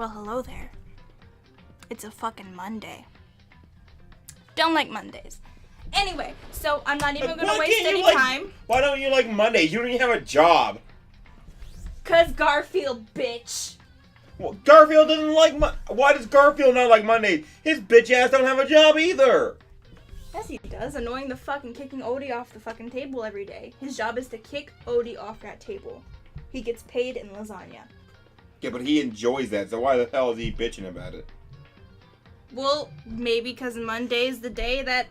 Well, hello there. It's a fucking Monday. Don't like Mondays. Anyway, so I'm not even gonna waste any time. Why don't you like Mondays? You don't even have a job. 'Cause Garfield, bitch. Well, Garfield doesn't like Why does Garfield not like Mondays? His bitch ass don't have a job either. Yes, he does. Annoying the fucking kicking Odie off the fucking table every day. His job is to kick Odie off that table. He gets paid in lasagna. Yeah, but he enjoys that, so why the hell is he bitching about it? Well, maybe because Monday's the day that,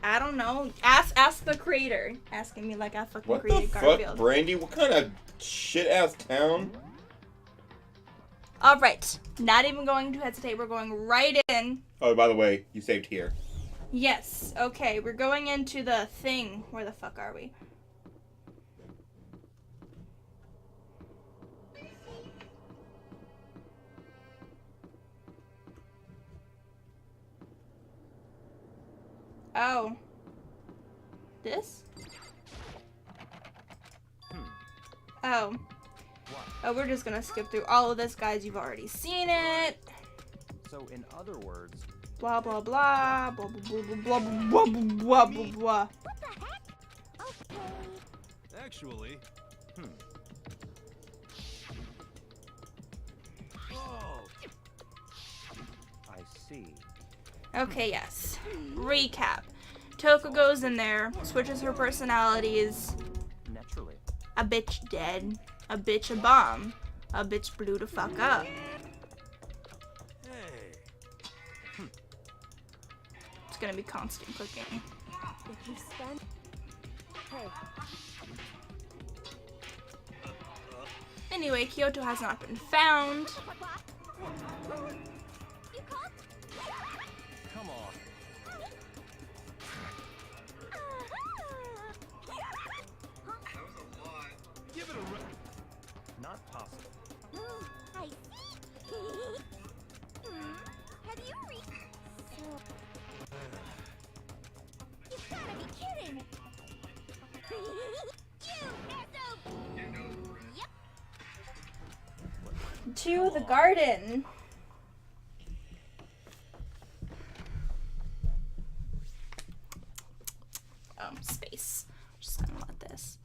I don't know. Ask the creator. Asking me like I fucking created Garfield. What the fuck, Brandy? What kind of shit-ass town? Alright. Not even going to hesitate. We're going right in. Oh, by the way, you saved here. Yes. Okay, we're going into the thing. Where the fuck are we? Oh. This? Oh. Oh, we're just gonna skip through all of this, guys. You've already seen it. So, in other words, blah blah blah blah blah blah blah blah blah blah blah. What the heck? Okay. actually, Oh. I see. Okay, yes. Recap. Toko goes in there, switches her personalities. Naturally. A bitch dead. A bitch a bomb. A bitch blew the fuck up. Hey. It's gonna be constant clicking. If you spend... Hey. Anyway, Kyoto has not been found. You called? Come on. Give it a run. Not possible. I see. Have you reached? You've gotta be kidding. Yep. To the garden. Space. Just gonna let this.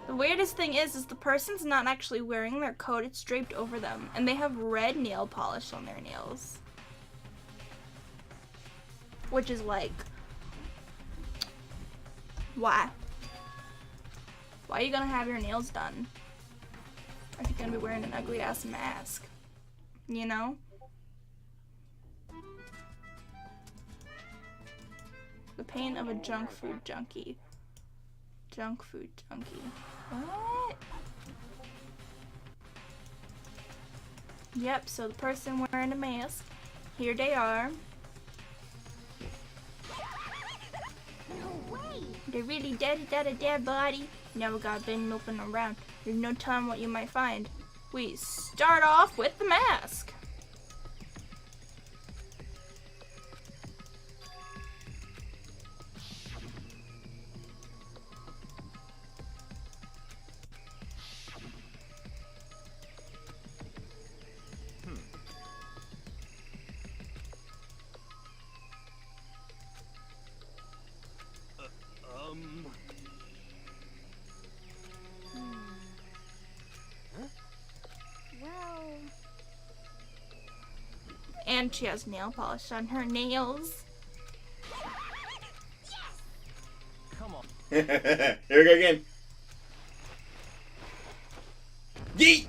The weirdest thing is the person's not actually wearing their coat, it's draped over them, and they have red nail polish on their nails. Which is like, why? Why are you gonna have your nails done? Are you gonna be wearing an ugly ass mask? You know? The pain of a junk food junkie. Junk food junkie. What? Yep, so the person wearing a mask. Here they are. No way. They're really dead body. Never got been moping around. There's no telling what you might find. We start off with the mask. Well... And she has nail polish on her nails. Come on. Here we go again. Yeet!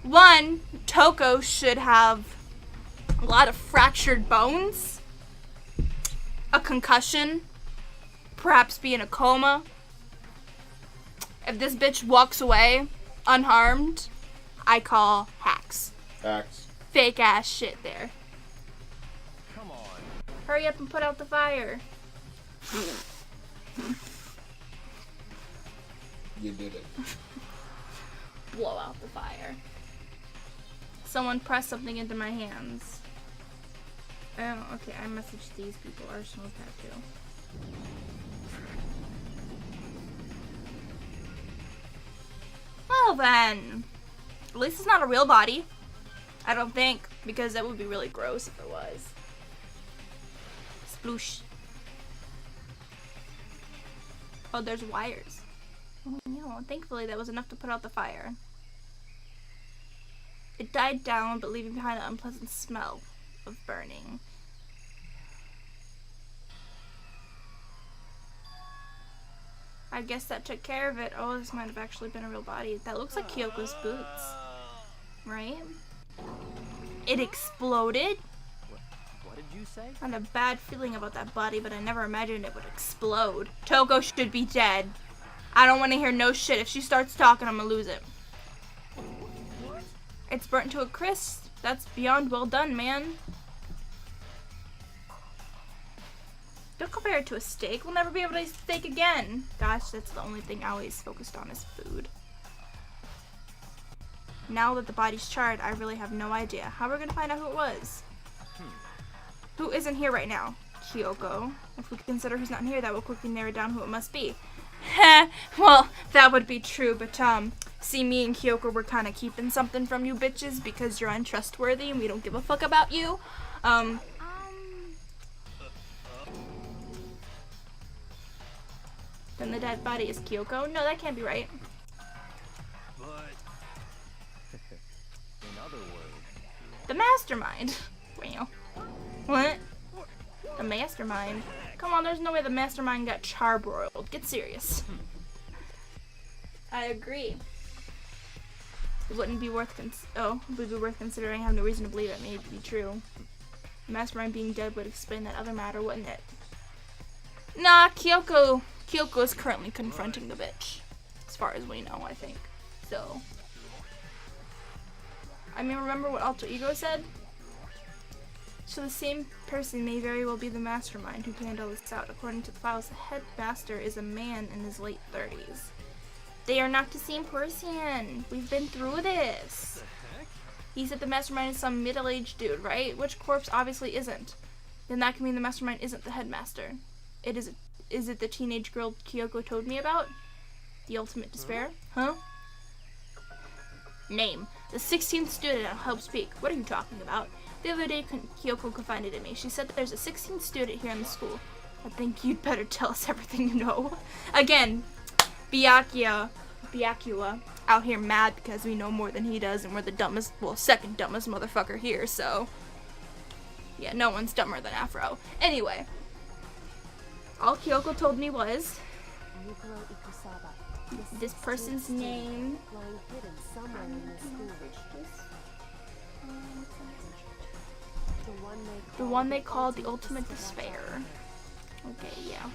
One, Toko should have a lot of fractured bones, a concussion, perhaps be in a coma. If this bitch walks away unharmed, I call hacks. Facts. Fake ass shit there. Come on. Hurry up and put out the fire. You did it. Blow out the fire. Someone press something into my hands. Oh, okay, I messaged these people. Arsenal tattoo. then. At least it's not a real body. I don't think, because that would be really gross if it was. Sploosh. Oh, there's wires. Oh no, thankfully that was enough to put out the fire. It died down, but leaving behind an unpleasant smell of burning. I guess that took care of it. Oh, this might have actually been a real body. That looks like Kyoko's boots. Right? It exploded? What did you say? I had a bad feeling about that body, but I never imagined it would explode. Toko should be dead. I don't want to hear no shit. If she starts talking, I'm gonna lose it. It's burnt to a crisp. That's beyond well done, man. Don't compare it to a steak. We'll never be able to eat steak again. Gosh, that's the only thing Aoi's focused on is food. Now that the body's charred, I really have no idea how we're gonna find out who it was. Who isn't here right now? Kyoko. If we consider who's not here, that will quickly narrow down who it must be. Heh, well, that would be true, but see, me and Kyoko were kind of keeping something from you bitches because you're untrustworthy and we don't give a fuck about you. Then the dead body is Kyoko? No, that can't be right. But in other words, The mastermind. Wow. What? The mastermind? Come on, there's no way the mastermind got charbroiled. Get serious. I agree. It wouldn't be worth considering. I have no reason to believe it may be true. The mastermind being dead would explain that other matter, wouldn't it? Nah, Kyoko is currently confronting the bitch. As far as we know, I think. So. I mean, remember what Alter Ego said? So the same person may very well be the mastermind who planned all this out. According to the files, the headmaster is a man in his late 30s. They are not the same person. We've been through this. He said the mastermind is some middle-aged dude, right? Which corpse obviously isn't. Then that can mean the mastermind isn't the headmaster. Is it the teenage girl Kyoko told me about? The ultimate despair? Huh? Name. The 16th student at Help Speak. What are you talking about? The other day, Kyoko confided in me. She said that there's a 16th student here in the school. I think you'd better tell us everything you know. Again, Byakuya out here mad because we know more than he does and we're the dumbest, well, second dumbest motherfucker here, so. Yeah, no one's dumber than Afro. Anyway. All Kyoko told me was this person's name. The one they called the ultimate despair. Okay, yeah.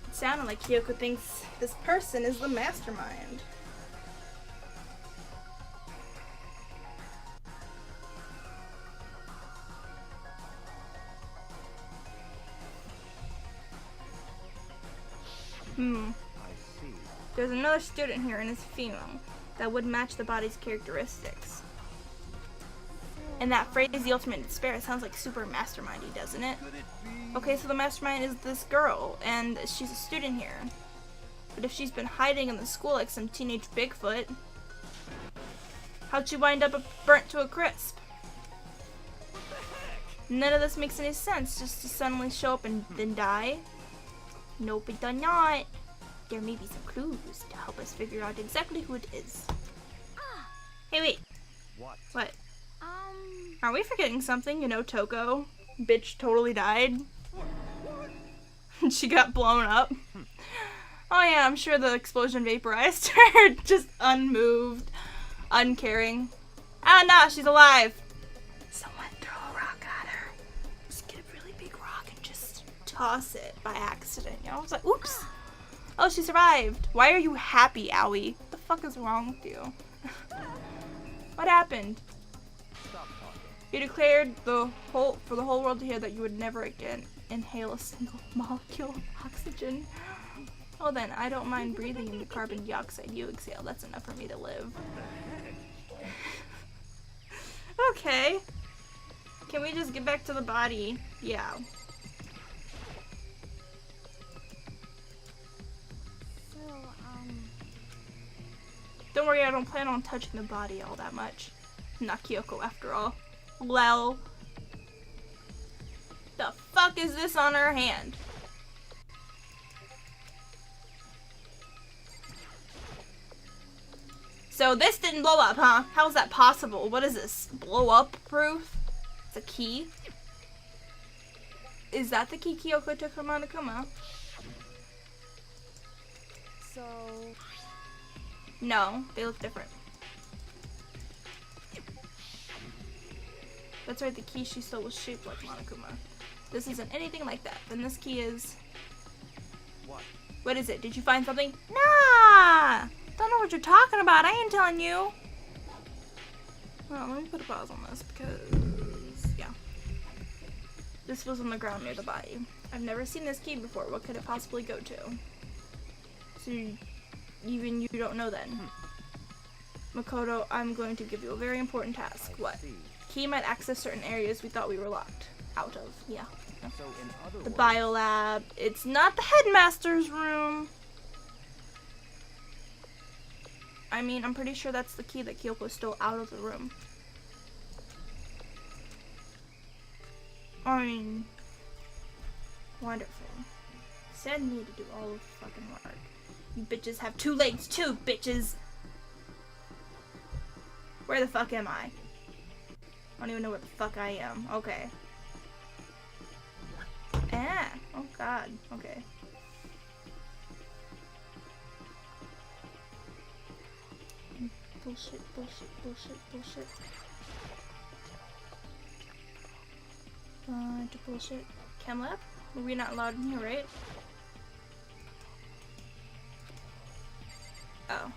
It sounded like Kyoko thinks this person is the mastermind. There's another student here and it's female that would match the body's characteristics. And that phrase, the ultimate despair, sounds like super mastermindy, doesn't it? Okay, so the mastermind is this girl, and she's a student here. But if she's been hiding in the school like some teenage Bigfoot, how'd she wind up burnt to a crisp? None of this makes any sense, just to suddenly show up and then die. Nope, it does not. There may be some clues to help us figure out exactly who it is. Hey, wait. What? Are we forgetting something? You know, Toko. Bitch totally died. She got blown up. Oh yeah, I'm sure the explosion vaporized her. Just unmoved. Uncaring. Ah, nah, she's alive. Someone throw a rock at her. Just get a really big rock and just toss it by accident. You know, I was like, oops. Oh, she survived. Why are you happy, Aoi? What the fuck is wrong with you? What happened? You declared for the whole world to hear that you would never again inhale a single molecule of oxygen. Well then, I don't mind breathing in the carbon dioxide you exhale. That's enough for me to live. Okay. Can we just get back to the body? Yeah. So, Don't worry, I don't plan on touching the body all that much. I'm not Kyoko after all. Well. The fuck is this on her hand? So this didn't blow up, huh? How is that possible? What is this? Blow up proof? It's a key? Is that the key Kyoko took from Monokuma? So, No, they look different. That's right, the key she stole was shaped like Monokuma. This isn't anything like that. Then this key is... What? What is it? Did you find something? Nah! Don't know what you're talking about. I ain't telling you. Well, let me put a pause on this because, yeah. This was on the ground near the body. I've never seen this key before. What could it possibly go to? So, even you don't know then. Makoto, I'm going to give you a very important task. What? See. Key might access certain areas we thought we were locked out of. Yeah. So in other The words, biolab. It's not the headmaster's room. I mean, I'm pretty sure that's the key that Kyoko stole out of the room. I mean, wonderful. Send me to do all of the fucking work. You bitches have 2 legs too, bitches! Where the fuck am I? I don't even know where the fuck I am. Okay. Ah! Oh god. Okay. Bullshit, bullshit, bullshit, bullshit. Bunch of bullshit. Chem lab? We're not allowed in here, right? Oh.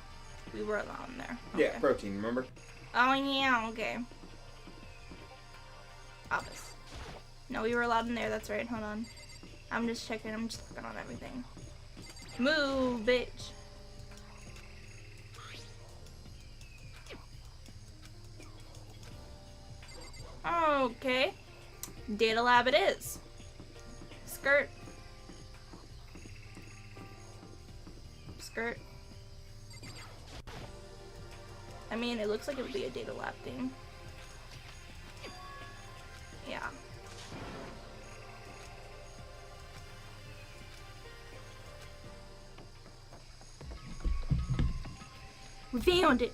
We were allowed in there. Okay. Yeah, protein, remember? Oh yeah, okay. Obvious. No, we were allowed in there, that's right, hold on. I'm just checking, I'm just looking on everything. Move, bitch! Okay. Data lab it is. Skirt. Skirt. I mean, it looks like it would be a data lab thing. Yeah. We found it.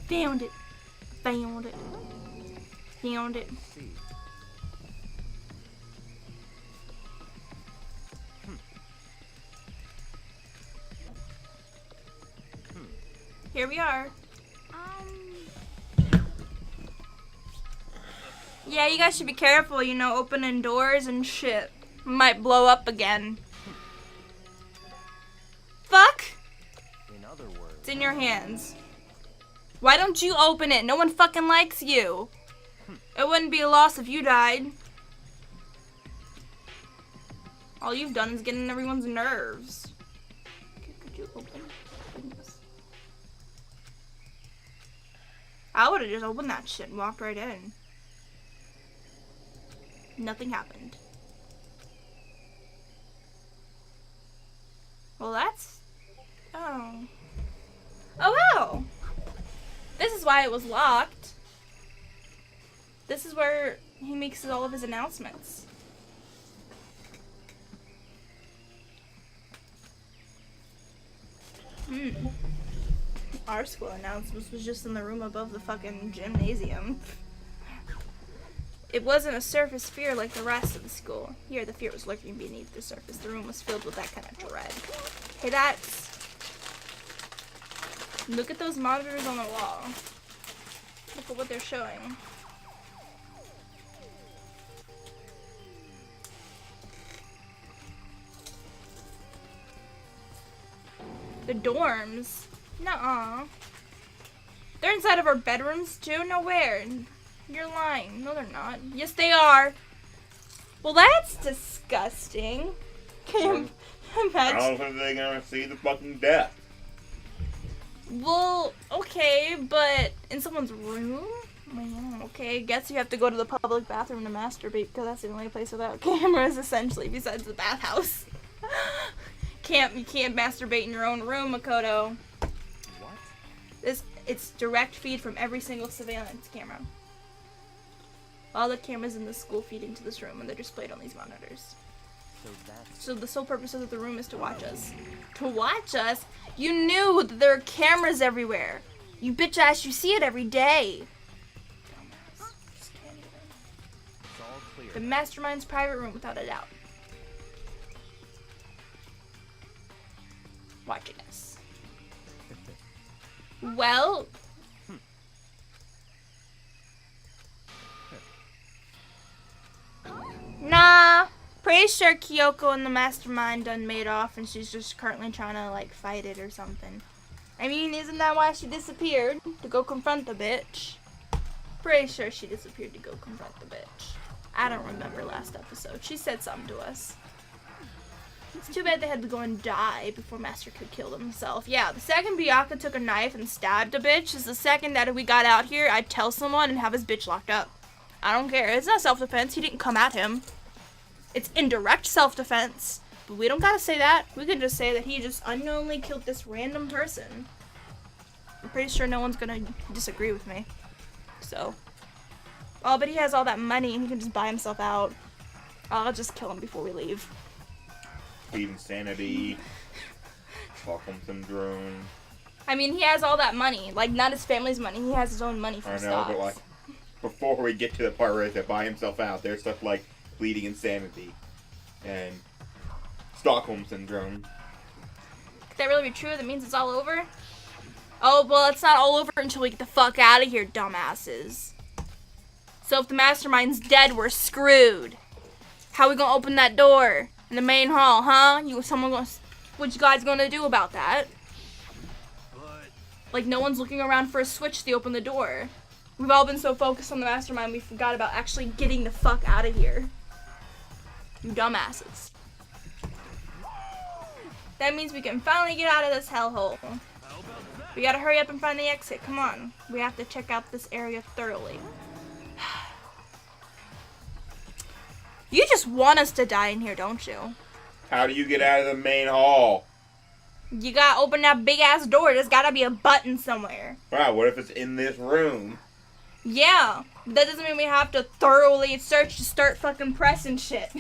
Found it. Found it. Found it. see. Here we are. Yeah, you guys should be careful, you know, opening doors and shit. Might blow up again. Fuck! In other words, It's in your hands. Why don't you open it? No one fucking likes you. It wouldn't be a loss if you died. All you've done is get in everyone's nerves. Okay, could you open this? I would've just opened that shit and walked right in. Nothing happened. Well, that's... Oh. Oh, wow! This is why it was locked. This is where he makes all of his announcements. Our school announcements was just in the room above the fucking gymnasium. It wasn't a surface fear like the rest of the school. Here, the fear was lurking beneath the surface. The room was filled with that kind of dread. Hey, that's... Look at those monitors on the wall. Look at what they're showing. The dorms? Nuh-uh. They're inside of our bedrooms too? Nowhere. You're lying. No, they're not. Yes, they are. Well, that's disgusting. Can you I imagine? don't think they're gonna see the fucking death. Well, okay, but in someone's room? Well, okay, I guess you have to go to the public bathroom to masturbate because that's the only place without cameras, essentially, besides the bathhouse. You can't masturbate in your own room, Makoto. what? It's direct feed from every single surveillance camera. All the cameras in the school feed into this room, and they're displayed on these monitors. So the sole purpose of the room is to watch us. To watch us? You knew that there are cameras everywhere. You bitch ass, you see it every day. Dumbass. Just can't even. It's all clear. The mastermind's private room, without a doubt. Watching us. Well. Nah. Pretty sure Kyoko and the mastermind done made off and she's just currently trying to like fight it or something. I mean, isn't that why she disappeared? To go confront the bitch. Pretty sure she disappeared to go confront the bitch. I don't remember last episode. She said something to us. It's too bad they had to go and die before Master could kill himself. Yeah, the second Byakuya took a knife and stabbed a bitch is the second that if we got out here, I'd tell someone and have his bitch locked up. I don't care. It's not self-defense. He didn't come at him. It's indirect self-defense. But we don't gotta say that. We can just say that he just unknowingly killed this random person. I'm pretty sure no one's gonna disagree with me. So. Oh, but he has all that money and he can just buy himself out. I'll just kill him before we leave. Plead insanity. Stockholm syndrome. I mean, he has all that money. Like, not his family's money. He has his own money from I know, stocks. but like, before we get to the part where they buy himself out, there's stuff like bleeding insanity and Stockholm syndrome. Could that really be true? That means it's all over? Oh, well, it's not all over until we get the fuck out of here, dumbasses. So if the mastermind's dead, we're screwed. How we gonna open that door in the main hall, huh? What you guys gonna do about that? Like, no one's looking around for a switch to open the door. We've all been so focused on the mastermind, we forgot about actually getting the fuck out of here. You dumbasses. That means we can finally get out of this hellhole. We gotta hurry up and find the exit. Come on. We have to check out this area thoroughly. You just want us to die in here, don't you? How do you get out of the main hall? You gotta open that big ass door. There's gotta be a button somewhere. Wow, what if it's in this room? Yeah. That doesn't mean we have to thoroughly search to start fucking pressing shit.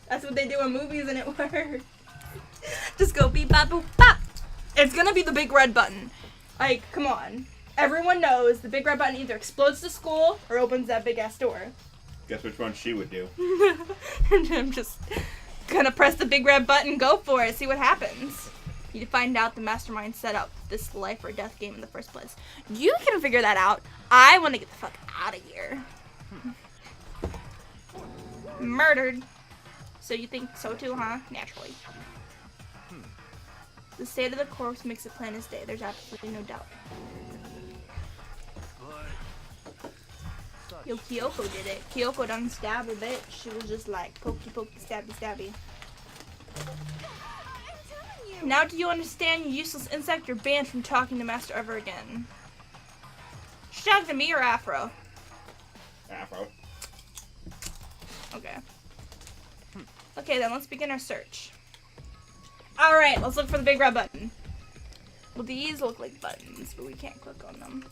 That's what they do in movies and it works. Just go beep bop boop bop. It's gonna be the big red button. Like, come on. Everyone knows the big red button either explodes the school or opens that big ass door. Guess which one she would do. And I'm just gonna press the big red button, go for it, see what happens. You find out the mastermind set up this life or death game in the first place. You can figure that out. I want to get the fuck out of here. Murdered. So you think so too, huh? Naturally. The state of the corpse makes it plain as day. There's absolutely no doubt. Yo, Kyoko did it. Kyoko done stabbed a bitch. She was just like, pokey, pokey, stabby, stabby. Now do you understand, you useless insect? You're banned from talking to Master ever again. Should talk to me or Afro? Afro. Okay. Okay, then let's begin our search. Alright, let's look for the big red button. Well, these look like buttons, but we can't click on them.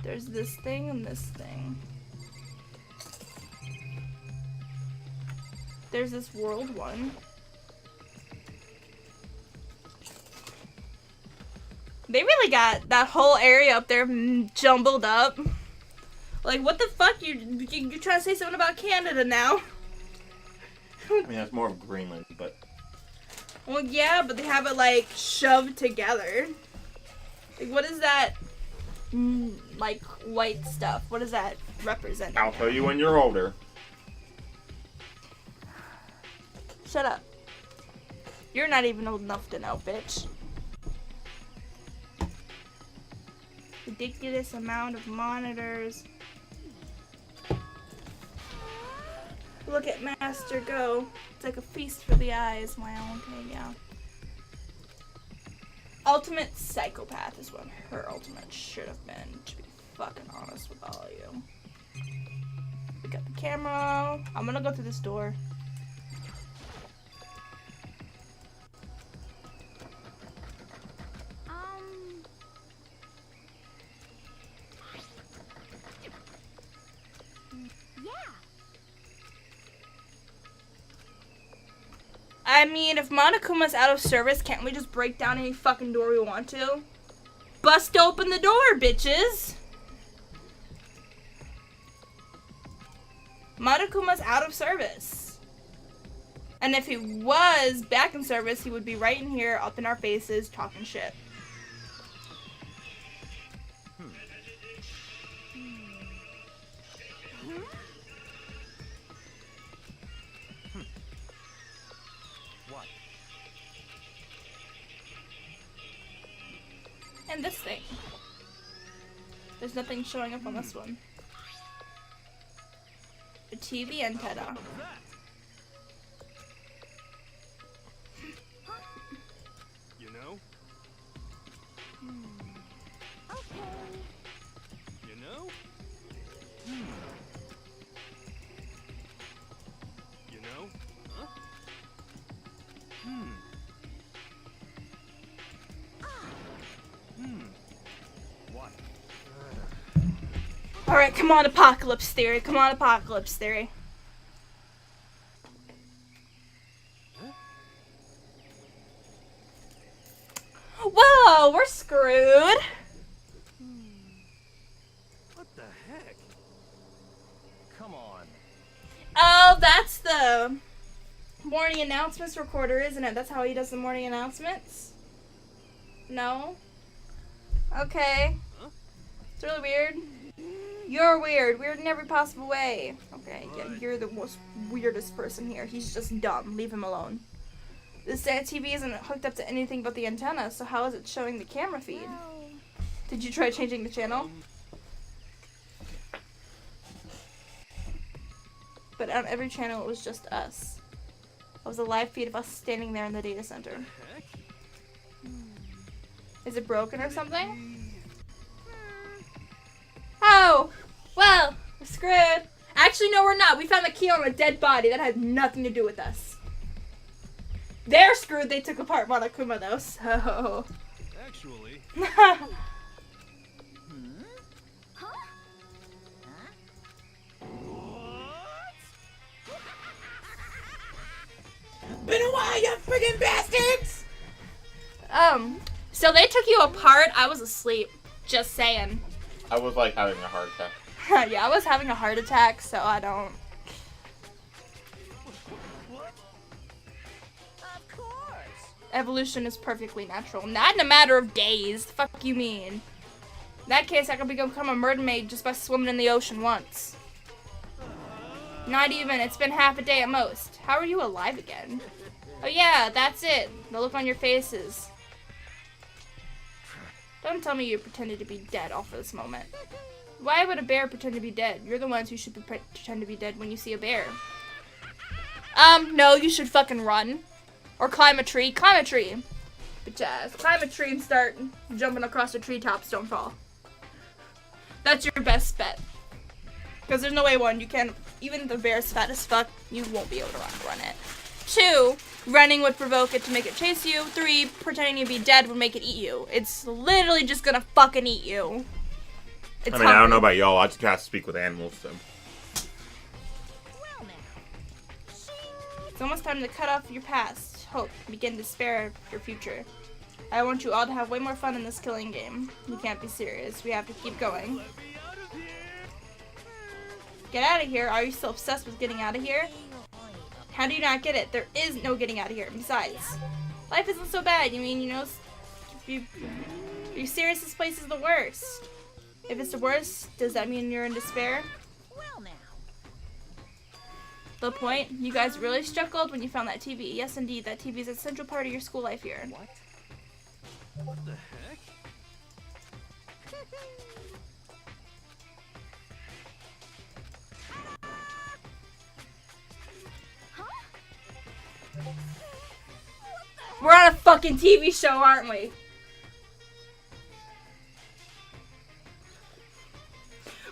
There's this thing and this thing. There's this world one. They really got that whole area up there jumbled up. Like, what the fuck? You're trying to say something about Canada now? I mean, that's more of Greenland, but... Well, yeah, but they have it, like, shoved together. Like, what is that, like, white stuff? What does that represent? I'll tell you when you're older. Shut up. You're not even old enough to know, bitch. Ridiculous amount of monitors. Look at Master go. It's like a feast for the eyes. Wow, okay, yeah. Ultimate psychopath is what her ultimate should have been, to be fucking honest with all of you. We got the camera. I'm gonna go through this door. I mean, if Monokuma's out of service, can't we just break down any fucking door we want to? Bust open the door, bitches! Monokuma's out of service. And if he was back in service, he would be right in here, up in our faces, talking shit. What? And this thing. There's nothing showing up on this one. A TV antenna. You know? Okay. You know? You know? Huh? What? Alright, come on, Apocalypse Theory. Come on, Apocalypse Theory. Whoa, we're screwed. What the heck? Come on. Oh, that's the morning announcements recorder, isn't it? That's how he does the morning announcements? No? Okay. Huh? It's really weird. You're weird. Weird in every possible way. Okay, yeah, you're the most weirdest person here. He's just dumb. Leave him alone. This TV isn't hooked up to anything but the antenna, so how is it showing the camera feed? Well, Did you try changing the channel? But on every channel it was just us. It was a live feed of us standing there in the data center. Heck? Is it broken or something? Oh! Well, we're screwed. Actually, no, we're not. We found the key on a dead body. That had nothing to do with us. They're screwed. They took apart Monokuma, though, so... Actually, huh? Been a while, you friggin' bastards! So they took you apart. I was asleep. Just saying. I was like having a heart attack. Yeah, I was having a heart attack, so I don't... what? Of course. Evolution is perfectly natural. Not in a matter of days. The fuck you mean? In that case, I could become a mermaid just by swimming in the ocean once. Not even. It's been half a day at most. How are you alive again? Oh yeah, that's it. The look on your faces. Don't tell me you pretended to be dead off of this moment. Why would a bear pretend to be dead? You're the ones who should pretend to be dead when you see a bear. No, you should fucking run. Or climb a tree. Climb a tree. Bitch, climb a tree and start jumping across the treetops. Don't fall. That's your best bet. Because there's no way, one, you can't, even if the bear's fat as fuck, you won't be able to run it. 2, running would provoke it to make it chase you. 3, pretending to be dead would make it eat you. It's literally just gonna fucking eat you. It's I mean, I don't hungry. know about y'all. I just have to speak with animals, so. Well now. It's almost time to cut off your past, hope, begin to spare your future. I want you all to have way more fun in this killing game. We can't be serious. We have to keep going. Let me out of here! Get out of here. Are you still obsessed with getting out of here? How do you not get it? There is no getting out of here. Besides, life isn't so bad. You mean, you know, are you serious? This place is the worst. If it's the worst, does that mean you're in despair? Well now. The point? You guys really struggled when you found that TV. Yes, indeed. That TV is a central part of your school life here. What? What the heck? We're on a fucking TV show, aren't we?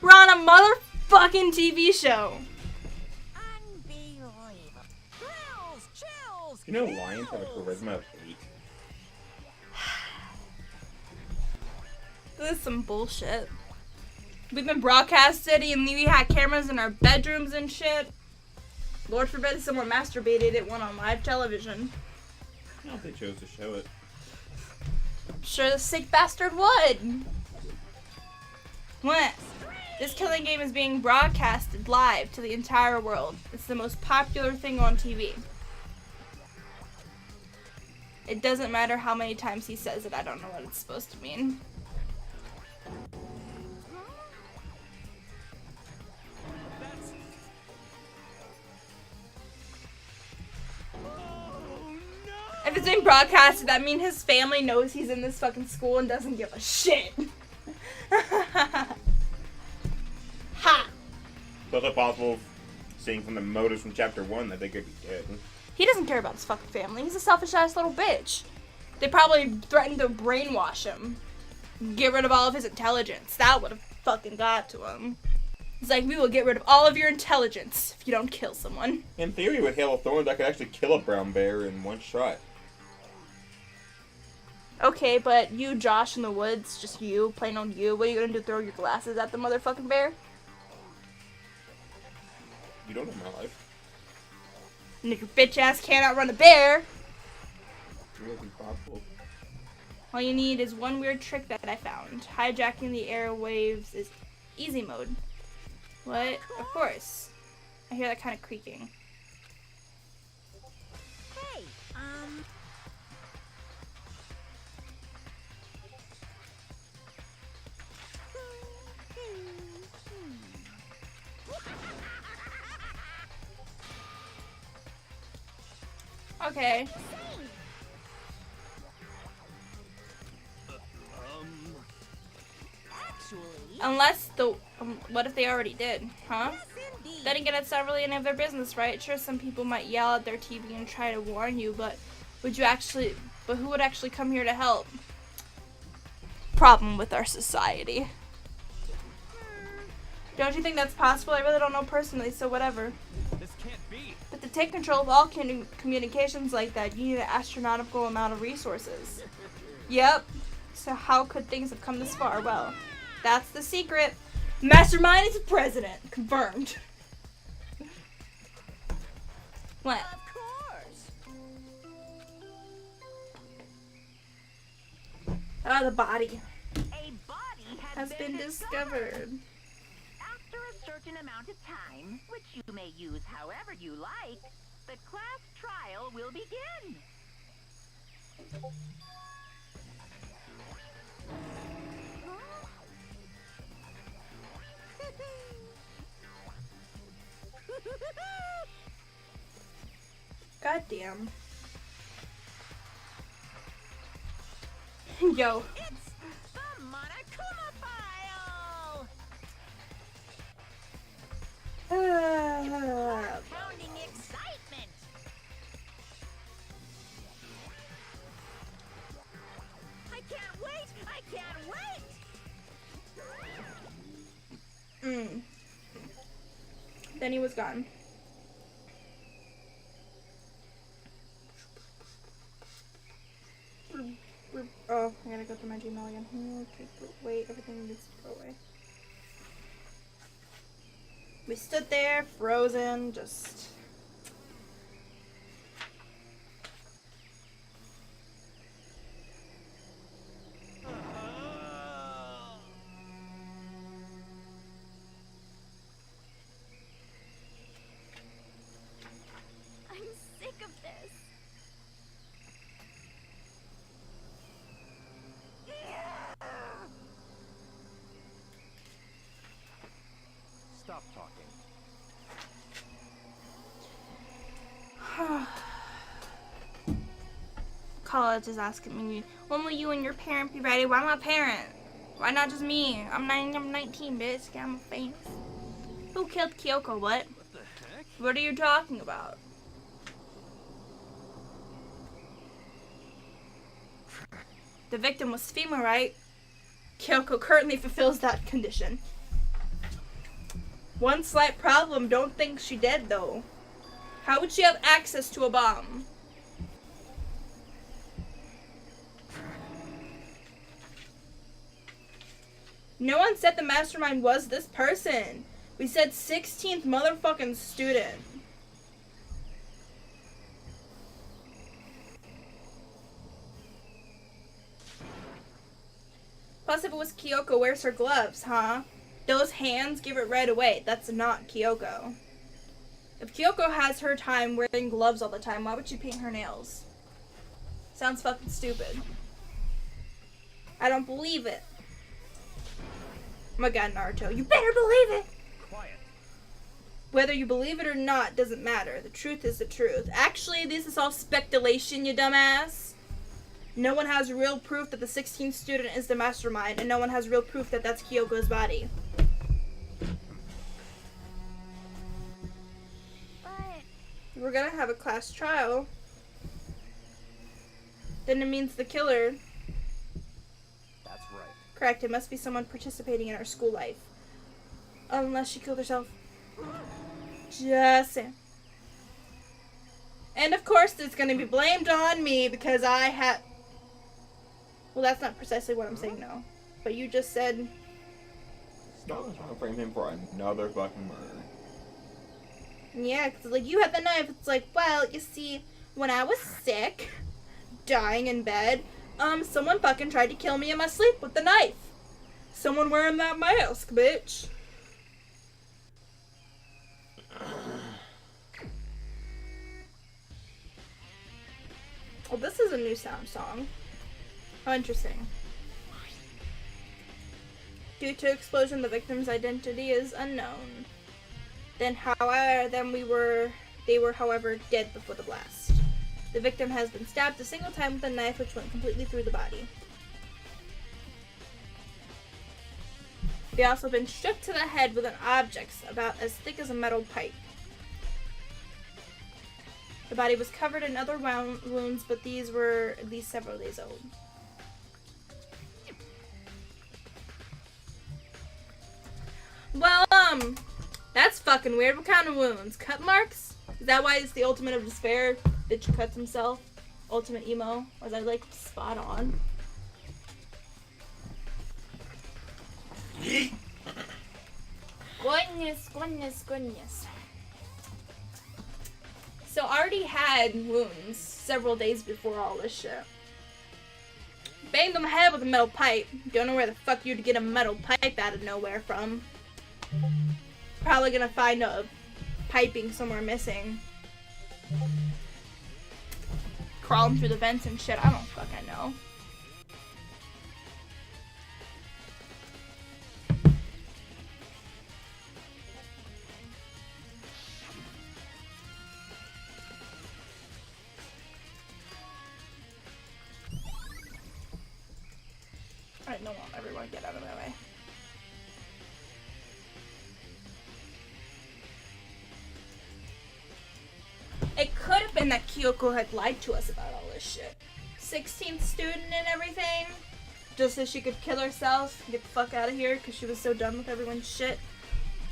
We're on a motherfucking TV show. Unbelievable. Thrills, chills. You know lions have a charisma of 8? This is some bullshit. We've been broadcasted and we had cameras in our bedrooms and shit. Lord forbid someone masturbated at one on live television. I don't think they chose to show it. I'm sure the sick bastard would. What? This killing game is being broadcasted live to the entire world. It's the most popular thing on TV. It doesn't matter how many times he says it, I don't know what it's supposed to mean. If it's being broadcasted, that means his family knows he's in this fucking school and doesn't give a shit. Ha! It's also possible, seeing from the motives from chapter 1, that they could be dead. He doesn't care about his fucking family. He's a selfish ass little bitch. They probably threatened to brainwash him. Get rid of all of his intelligence. That would have fucking got to him. It's like, we will get rid of all of your intelligence if you don't kill someone. In theory, with Hail of Thorns, I could actually kill a brown bear in one shot. Okay, but you, Josh, in the woods, just you, plain on you, what are you gonna do, throw your glasses at the motherfucking bear? You don't know my life. And if your bitch ass can't outrun a bear, It would be possible. all you need is one weird trick that I found. Hijacking the airwaves is easy mode. What? Of course. I hear that kind of creaking. Hey, Okay. actually, Unless the... what if they already did? Huh? yes, indeed. Then again, it's not really any of their business, right? Sure, some people might yell at their TV and try to warn you, but who would actually come here to help? Problem with our society. Don't you think that's possible? I really don't know personally, so whatever. This can't be. But to take control of all communications like that, you need an astronomical amount of resources. Yep. So how could things have come this far? Well, that's the secret. Mastermind is the president. Confirmed. What? Of course. Oh, the body A body has been discovered. After a certain amount of time, which you may use however you like, the class trial will begin. God damn. Yo. It's the Monokuma file! Pounding excitement! I can't wait! I can't wait! Then he was gone. Oh, I gotta go through my Gmail again. Okay, wait, everything needs to go away. We stood there, frozen, just... I'm sick of this. Stop talking. College is asking me, when will you and your parent be ready? Why my parent? Why not just me? I'm 19, bitch. I'm famous. Who killed Kyoko? What? What the heck? What are you talking about? The victim was female, right? Kyoko currently fulfills that condition. One slight problem, don't think she dead though. How would she have access to a bomb? No one said the mastermind was this person. We said 16th motherfucking student. Plus, if it was Kyoko, where's her gloves, huh? Those hands give it right away. That's not Kyoko. If Kyoko has her time wearing gloves all the time, why would she paint her nails? Sounds fucking stupid. I don't believe it. Oh my god, Naruto. You better believe it! Quiet. Whether you believe it or not doesn't matter. The truth is the truth. Actually, this is all speculation, you dumbass. No one has real proof that the 16th student is the mastermind, and no one has real proof that that's Kyoko's body. But We're gonna have a class trial. Then it means the killer. That's right. Correct, it must be someone participating in our school life. Unless she killed herself. Just saying. And of course, it's gonna be blamed on me because I had. Well, that's not precisely what I'm saying, no. But you just said. Stop trying to frame him for another fucking murder. Yeah, because like you had the knife. It's like, well, you see, when I was sick, dying in bed, someone fucking tried to kill me in my sleep with the knife. Someone wearing that mask, bitch. Well, this is a new sound song. Oh, interesting. Due to explosion, the victim's identity is unknown. They were, however, dead before the blast. The victim has been stabbed a single time with a knife which went completely through the body. They also been struck to the head with an object about as thick as a metal pipe. The body was covered in other wounds, but these were at least several days old. Well, that's fucking weird. What kind of wounds? Cut marks? Is that why it's the ultimate of despair? Bitch cuts himself. Ultimate emo. Was I like spot on? Goodness. So I already had wounds several days before all this shit. Banged on the head with a metal pipe. Don't know where the fuck you'd get a metal pipe out of nowhere from. Probably gonna find a piping somewhere missing. Crawling through the vents and shit. I don't fucking know. Alright, no, everyone get out of my way. It could have been that Kyoko had lied to us about all this shit. 16th student and everything. Just so she could kill herself and get the fuck out of here because she was so done with everyone's shit.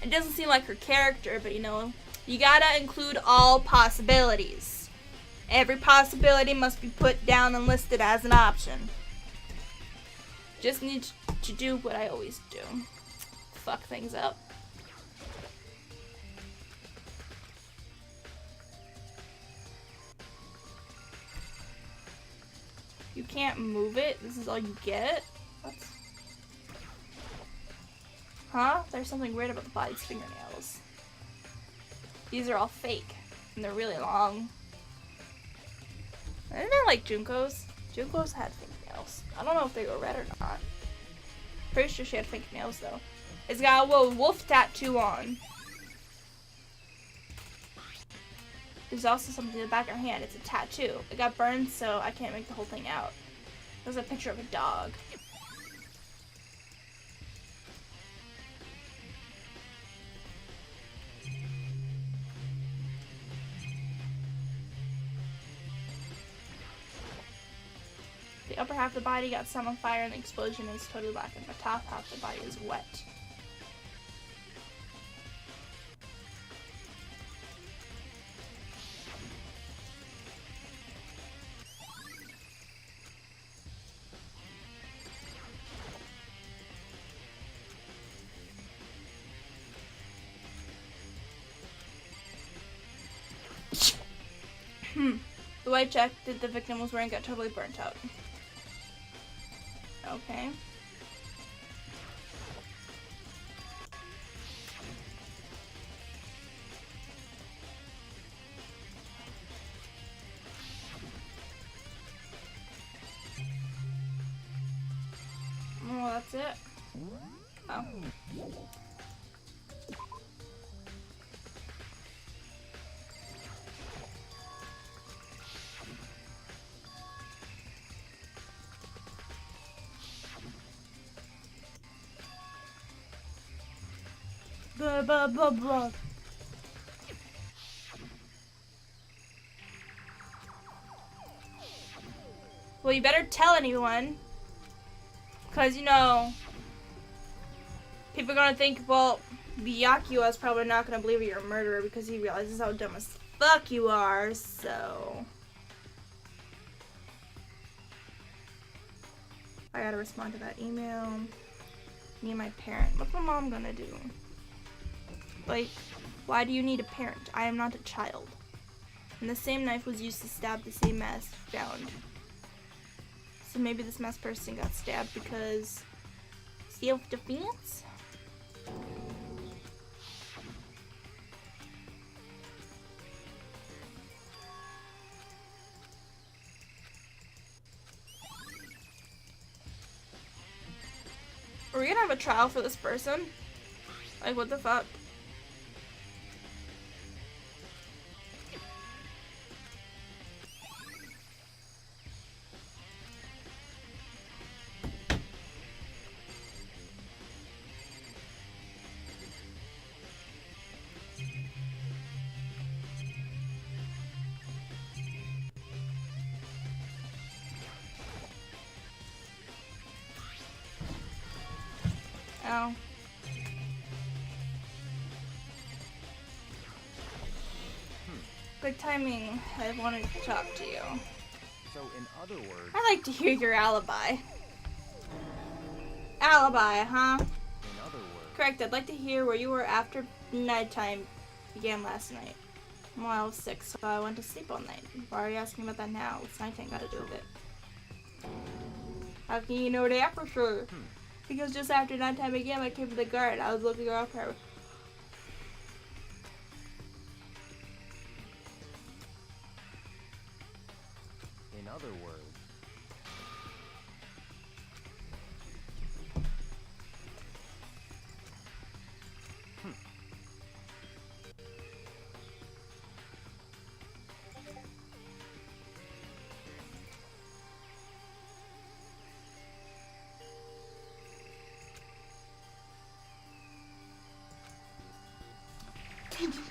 It doesn't seem like her character, but you know, you gotta include all possibilities. Every possibility must be put down and listed as an option. Just need to do what I always do. Fuck things up. You can't move it? This is all you get? What? Huh? There's something weird about the body's fingernails. These are all fake. And they're really long. Isn't that like Junko's? Junko's had fingernails. I don't know if they were red or not. Pretty sure she had fingernails though. It's got a little wolf tattoo on. There's also something in the back of her hand. It's a tattoo. It got burned, so I can't make the whole thing out. There's a picture of a dog. The upper half of the body got set on fire and the explosion is totally black, and the top half of the body is wet. The white jacket that the victim was wearing got totally burnt out. Okay. it? Oh. Blah, blah, blah, blah. Well, you better tell anyone. Because, you know, people are going to think, well, Byakuya is probably not going to believe you're a murderer because he realizes how dumb as fuck you are, so... I gotta respond to that email. Me and my parent. What's my mom gonna do? Like, why do you need a parent? I am not a child. And the same knife was used to stab the same mask found. So maybe this masked person got stabbed because self-defense? Are we gonna have a trial for this person? Like, what the fuck? Oh. Good timing. I wanted to talk to you. So, in other words, I'd like to hear your alibi. Alibi, huh? in other words, Correct. I'd like to hear where you were after nighttime began last night. Well, I was sick, so I went to sleep all night. Why are you asking about that now? What's nighttime got to do with it? How can you know that for sure? Because just after nighttime began, I came to the garden. I was looking around for her. in other words,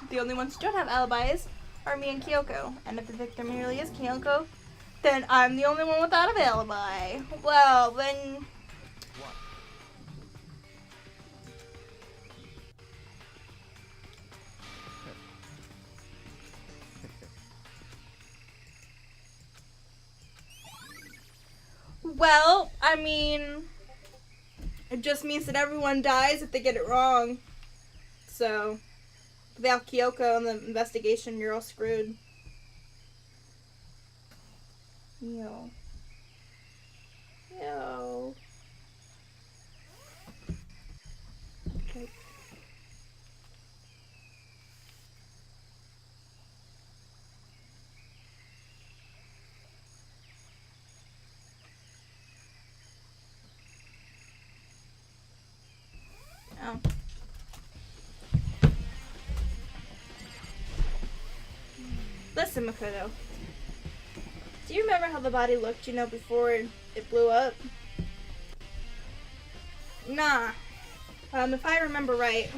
The only ones who don't have alibis are me and Kyoko. And if the victim really is Kyoko, then I'm the only one without an alibi. Well, then... what? Well, I mean... It just means that everyone dies if they get it wrong. So... Without Kyoko and the investigation, you're all screwed. Yo. Yo. Okay. Oh. Listen, Makoto. Do you remember how the body looked, before it blew up? Nah. If I remember right.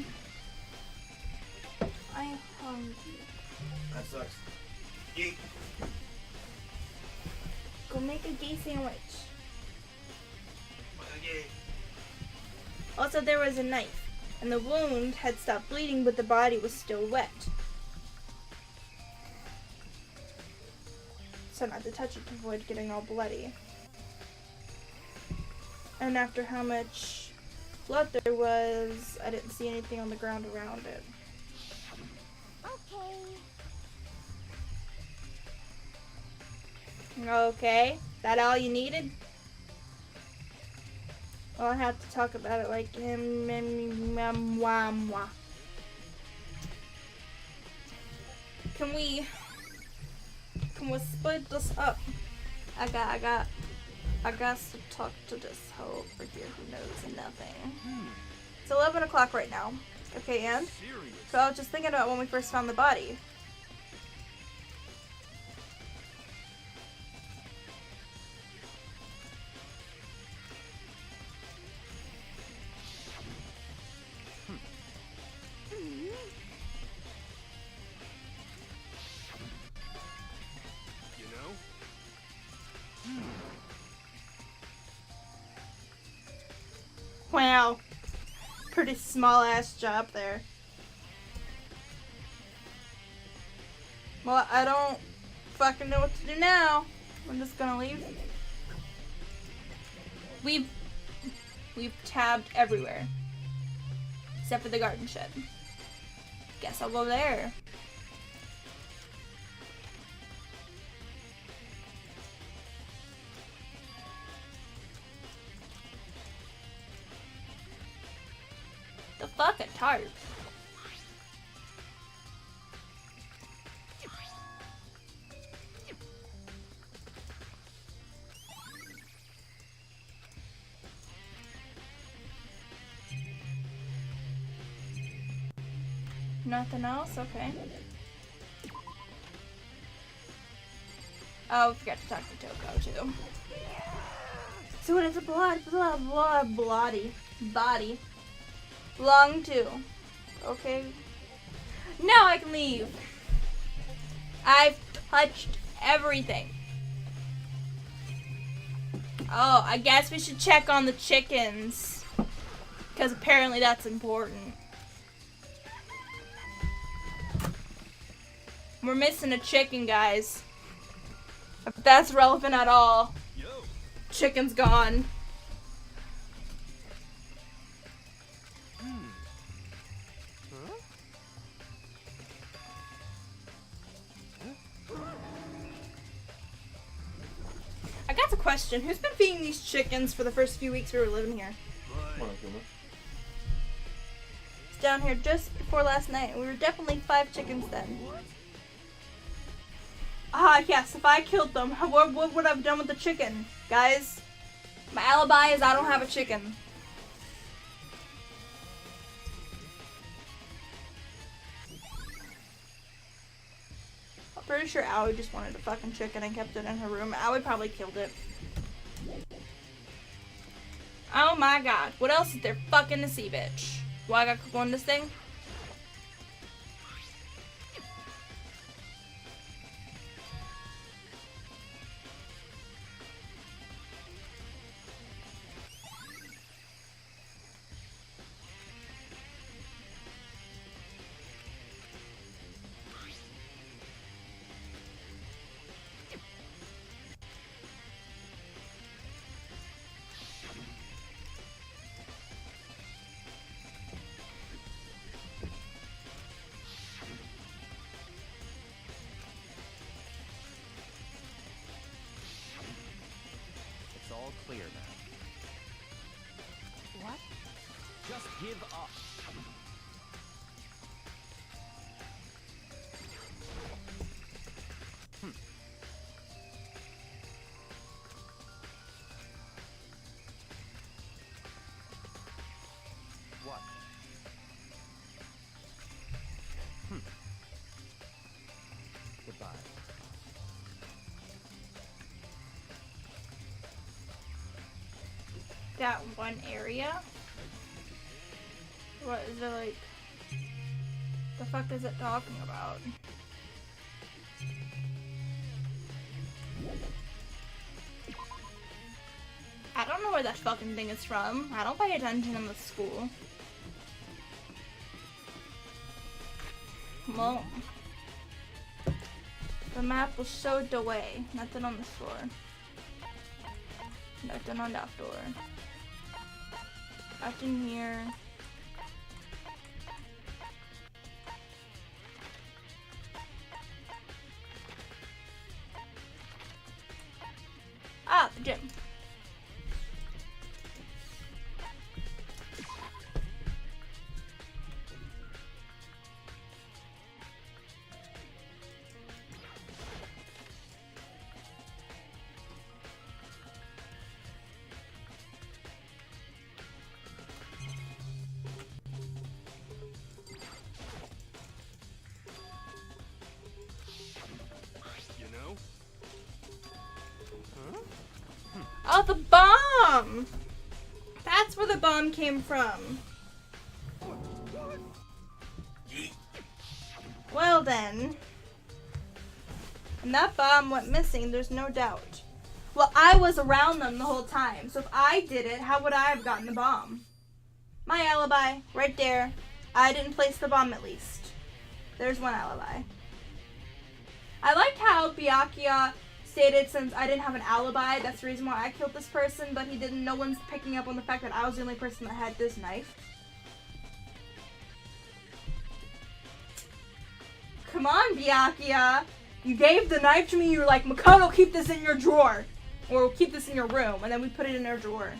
I'm hungry. That sucks. Eat. Go make a gay sandwich. Also, there was a knife, and the wound had stopped bleeding, but the body was still wet. So not to touch it to avoid getting all bloody. And after how much blood there was, I didn't see anything on the ground around it. Okay, that all you needed? Well, I have to talk about it like him. Can we split this up? I got I guess to talk to this hoe over here who knows nothing. It's 11 o'clock right now. Okay, and? Serious. So I was just thinking about when we first found the body. You know? Wow. Pretty small ass job there. Well, I don't fucking know what to do now. I'm just gonna leave. We've tabbed everywhere. Except for the garden shed. Guess I'll go there. The fuck, a tarp? Nothing else? Okay. Oh, we forgot to talk to Toko too. So what is a body belong to? Okay. Now I can leave. I've touched everything. Oh, I guess we should check on the chickens. Because apparently that's important. We're missing a chicken, guys. If that's relevant at all. Yo. Chicken's gone. Huh? I got a question. Who's been feeding these chickens for the first few weeks we were living here? Come on, Akuma. It's down here just before last night. We were definitely 5 chickens then. Ah, yes, if I killed them, what would I have done with the chicken? Guys, my alibi is I don't have a chicken. I'm pretty sure Aoi just wanted a fucking chicken and kept it in her room. Aoi probably killed it. Oh my god, what else is there fucking to see, bitch? Why I gotta click on this thing? It's all clear now. What? Just give up. What? Goodbye. That one area? What is it like? The fuck is it talking about? I don't know where that fucking thing is from. I don't pay attention in the school. Well, the map was showed away. Nothing on the floor. Nothing on that door. Nothing here. Ah, the gym. Oh, the bomb! That's where the bomb came from. Well then. And that bomb went missing, there's no doubt. Well, I was around them the whole time, so if I did it, how would I have gotten the bomb? My alibi, right there. I didn't place the bomb at least. There's one alibi. I like how Byakuya stated since I didn't have an alibi, that's the reason why I killed this person, but he didn't, no one's picking up on the fact that I was the only person that had this knife. Come on, Byakuya. You gave the knife to me, you were like, Makoto, keep this in your drawer. Or keep this in your room, and then we put it in our drawer.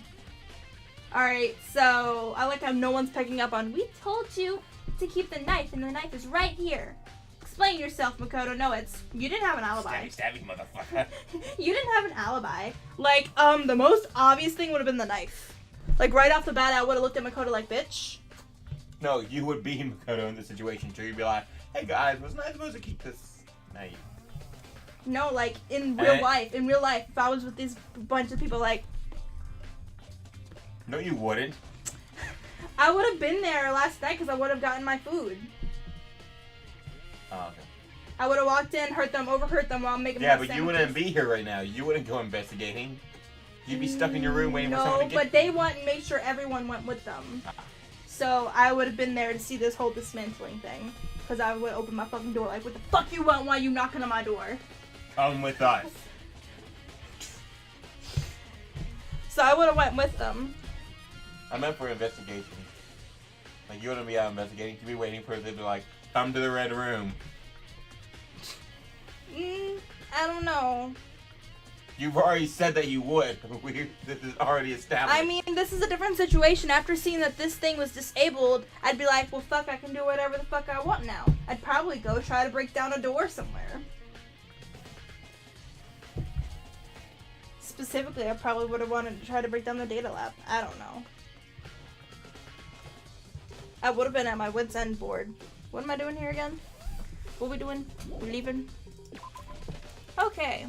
Alright, so I like how no one's picking up on, we told you to keep the knife, and the knife is right here. Explain yourself, Makoto. No, you didn't have an alibi. Stabby, motherfucker. You didn't have an alibi. Like, the most obvious thing would have been the knife. Like, right off the bat, I would have looked at Makoto like, bitch. No, you would be Makoto in this situation, too. You'd be like, hey guys, wasn't I supposed to keep this knife? No, like, in real life, if I was with this bunch of people, like... No, you wouldn't. I would have been there last night because I would have gotten my food. Oh, okay. I would have walked in, overheard them while making Yeah, my but you wouldn't be here right now. You wouldn't go investigating. You'd be stuck in your room waiting for someone to get... No, but they made sure everyone went with them. So I would have been there to see this whole dismantling thing. Because I would open my fucking door like, what the fuck you want? Why you knocking on my door? Come with us. So I would have went with them. I meant for investigation. Like, you wouldn't be out investigating. You'd be waiting for them to, like, come to the red room. I don't know. You've already said that you would. This is already established. I mean, this is a different situation. After seeing that this thing was disabled, I'd be like, well, fuck, I can do whatever the fuck I want now. I'd probably go try to break down a door somewhere. Specifically, I probably would have wanted to try to break down the data lab. I don't know. I would have been at my wit's end board. What am I doing here again? What are we doing? We're leaving? Okay.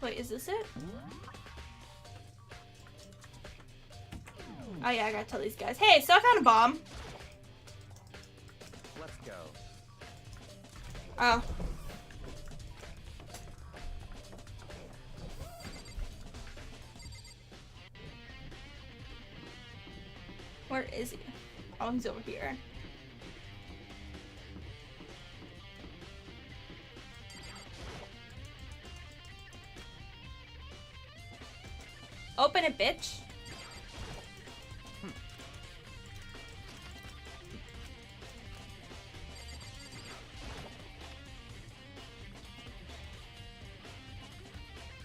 Wait, is this it? Oh yeah, I gotta tell these guys. Hey, so I found a bomb. Let's go. Oh. Where is he? Oh, he's over here. Open it, bitch.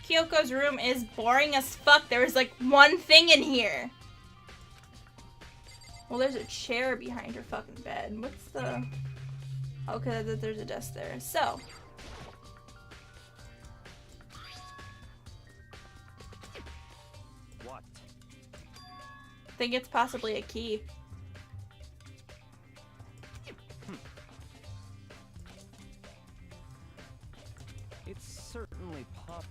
Kyoko's room is boring as fuck. There is like one thing in here. Well, there's a chair behind her fucking bed. What's the... Okay, there's a desk there. So. What? I think it's possibly a key. It's certainly pop.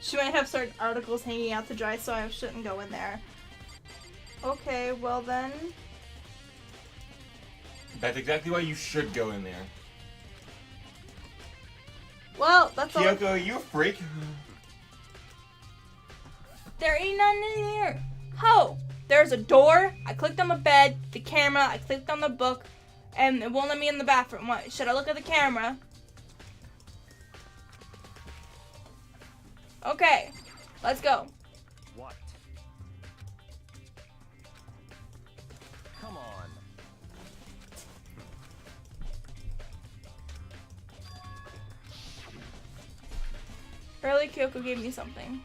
She might have certain articles hanging out to dry, so I shouldn't go in there. Okay, well then. That's exactly why you should go in there. Well, that's all. Kyoko, you a freak? There ain't none in here. Ho! There's a door. I clicked on the bed, the camera. I clicked on the book, and it won't let me in the bathroom. What? Should I look at the camera? Okay, let's go. What? Early Kyoko gave me something.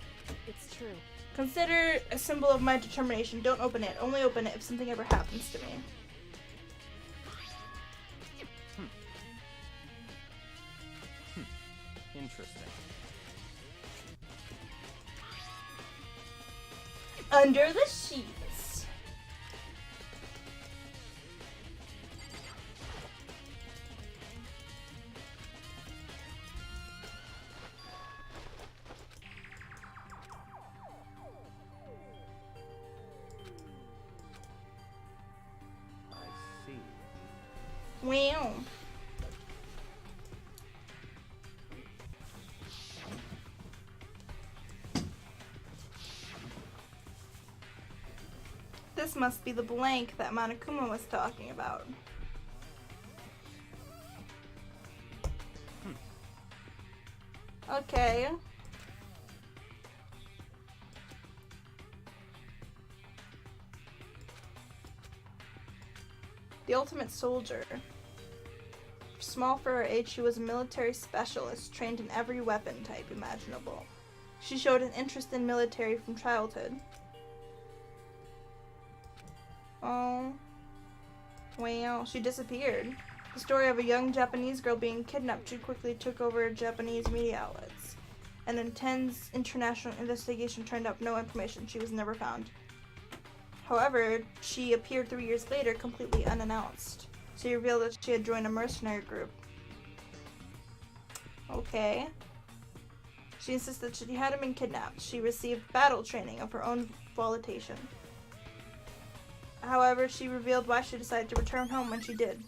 It's true. Consider a symbol of my determination. Don't open it. Only open it if something ever happens to me. Interesting. Under the sheets. I see. Wow. This must be the blank that Monokuma was talking about. Okay. The ultimate soldier. Small for her age, she was a military specialist, trained in every weapon type imaginable. She showed an interest in military from childhood. Oh. Wow, she disappeared. The story of a young Japanese girl being kidnapped too quickly took over Japanese media outlets. An intense international investigation turned up no information. She was never found. However, she appeared 3 years later, completely unannounced. She revealed that she had joined a mercenary group. Okay. She insisted she hadn't been kidnapped. She received battle training of her own volition. However, she revealed why she decided to return home when she did.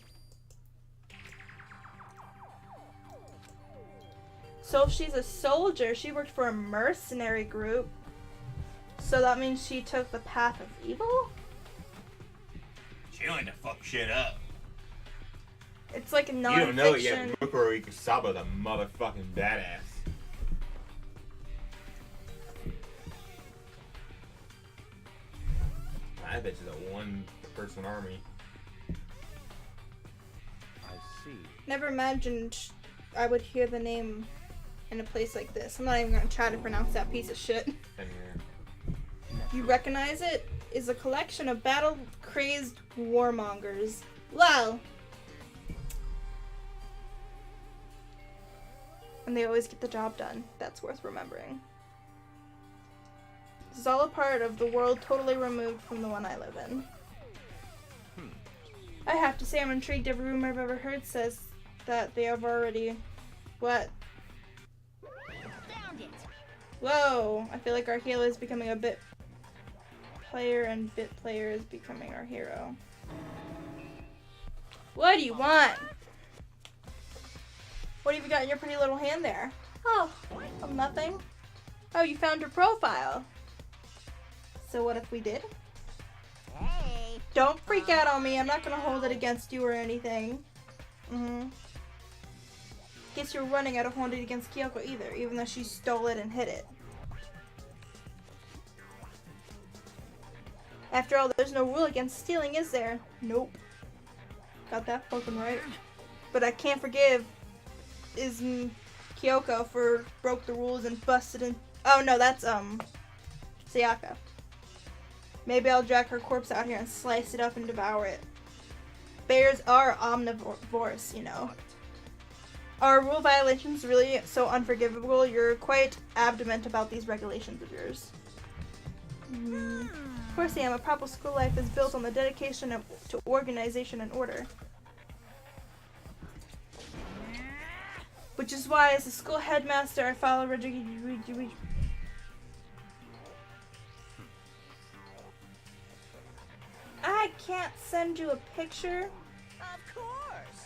So if she's a soldier, she worked for a mercenary group. So that means she took the path of evil? She only to fuck shit up. It's like a You non-fiction. don't know it yet, Mukuro Ikusaba's the motherfucking badass. I bet she's a one-person army. I see. Never imagined I would hear the name in a place like this. I'm not even gonna try to pronounce that piece of shit. And You recognize it? Is a collection of battle-crazed warmongers. Well. And they always get the job done. That's worth remembering. This is all a part of the world totally removed from the one I live in. I have to say I'm intrigued. Every rumor I've ever heard says that they have already... What? Found it. Whoa! I feel like our hero is becoming a bit player and bit player is becoming our hero. What do you want? What have you got in your pretty little hand there? Oh, nothing. Oh, you found her profile. So what if we did? Hey. Don't freak out on me. I'm not gonna hold it against you or anything. Guess you're running. I don't hold it against Kyoko either, even though she stole it and hid it. After all, there's no rule against stealing, is there? Nope. Got that fucking right. But I can't forgive Kyoko for broke the rules and busted in. Oh no, that's Sayaka. Maybe I'll drag her corpse out here and slice it up and devour it. Bears are omnivores, you know. Are rule violations really so unforgivable? You're quite adamant about these regulations of yours. Of course I am. A proper school life is built on the dedication to organization and order. Which is why, as a school headmaster, I follow I can't send you a picture. Of course.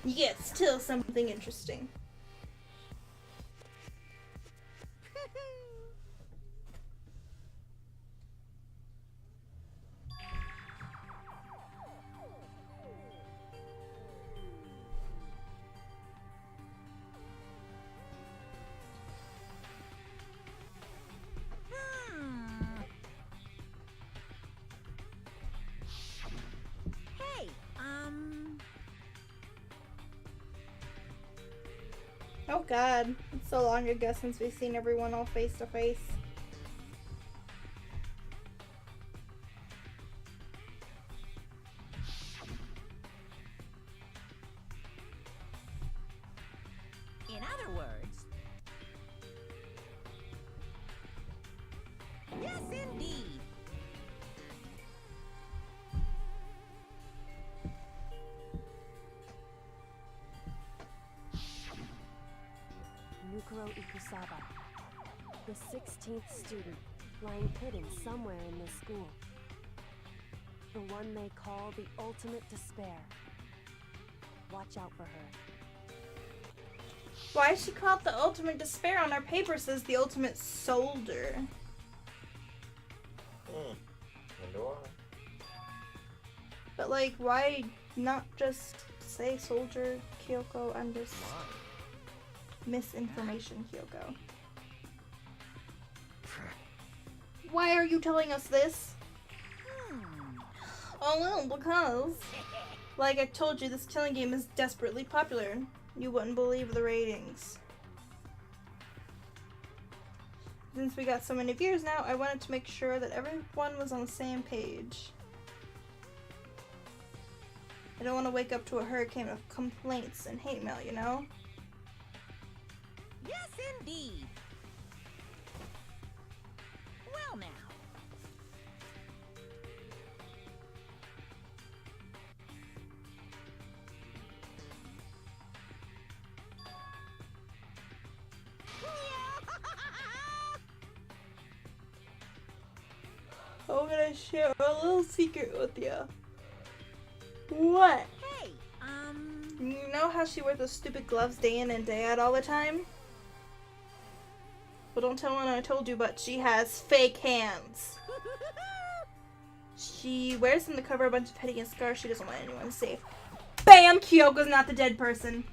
Yet still something interesting. god. It's so long ago since we've seen everyone all face to face. In other words, yes, indeed. Nukuro Ikusaba, the 16th student, lying hidden somewhere in this school. The one they call the ultimate despair. Watch out for her. Why is she called the ultimate despair? On our paper says the ultimate soldier. Wonder why. But like, why not just say soldier, Kyoko, and just misinformation, Kyoko? Why are you telling us this? Oh well, because, like I told you, this killing game is desperately popular. You wouldn't believe the ratings. Since we got so many viewers now, I wanted to make sure that everyone was on the same page. I don't want to wake up to a hurricane of complaints and hate mail, you know? Yes, indeed. Well, now. I'm gonna share a little secret with you. What? Hey, You know how she wears those stupid gloves day in and day out all the time? Well, don't tell anyone I told you, but she has fake hands. She wears them to cover a bunch of hideous scars she doesn't want anyone to see. Bam! Kyoko's not the dead person.